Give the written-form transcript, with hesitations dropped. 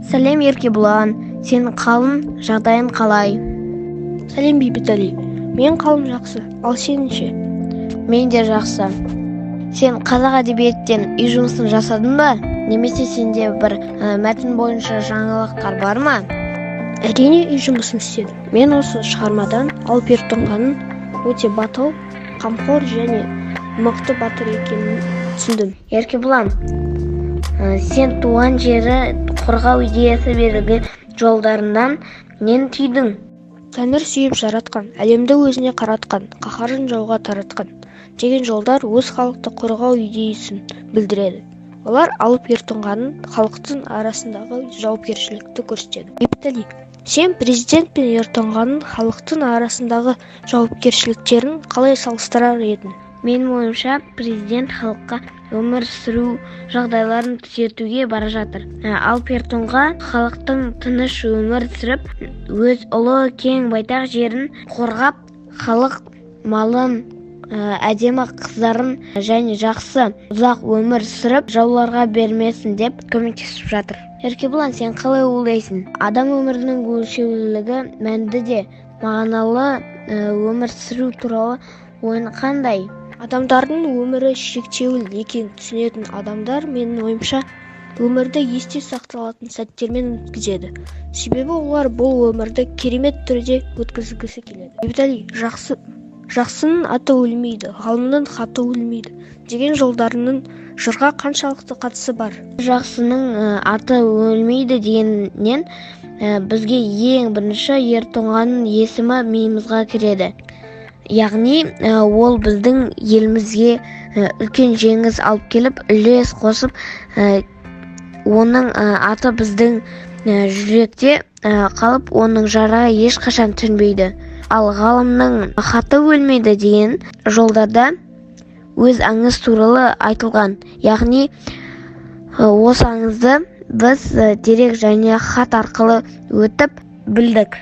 Сәлем Еркебұлан, сенің қалың жағдайың қалай? Сәлем Бейбітәли, мен қалым жақсы, ал сенің ше? Мен де жақсы. Сен қазақ әдебиеттен үй жұмысын жасадың ба? Немесе сенде бір мәтін бойынша жаңалықтар бар ма? Әрине үй жұмысын істедім. Мен осы шығармадан Алып Ертұңғанның өте батыл, қамқор және мықты батыр екенін түсіндім. Еркебұлан, сен туған жері қорғау идеясы берілген жолдарынан нені түйдің? Тәңір сүйіп жаратқан, әлемді өзіне қаратқан, қаһарын жауға таратқан деген жолдар өз халықты қорғау идеясын білдіреді. Олар Алып Ертұңғанның халықтың арасындағы жауапкершілікті көрсетеді. Бейбітәли, сен президент пен Ертұңғанның халықтың арасындағы жауапкершіліктерін қалай салыстырар едің? Менің ойымша, президент халыққа өмір сүру жағдайларын түзетуге бара жатыр. Алып Ертұңға халықтың тыныш өмір сүріп, өз ұлы кең байтақ жерін қорғап, халық малын, әдемі қыздарын және жақсы ұзақ өмір сүріп, жауларға бермесін деп көмектесіп жатыр. Еркебұлан, сен қалай ойлайсың? Адам өмірінің өлшеулілігі мәнді де мағыналы өмір сүру туралы ойың қандай? Адамдардың өмірі шектеулі екенін түсінетін адамдар, менің ойымша, өмірді есте сақталатын сәттермен өткізеді. Себебі олар бұл өмірді керемет түрде өткізгісі келеді. Бейбітәли, жақсының аты өлмейді, ғалымның хаты өлмейді деген жолдарының жырға қаншалықты қатысы бар? Жақсының аты өлмейді дегеннен бізге ең бірінші Ертұңғанның есімі миымызға кіреді. Яғни ол біздің елімізге үлкен жеңіс алып келіп, үлес қосып, оның аты біздің жүректе қалып, оның жарығы ешқашан төнбейді. Ал ғалымның хаты өлмейді деген жолдарда өз аңыз туралы айтылған. Яғни осы аңызды біз дерек және хат арқылы өтіп білдік.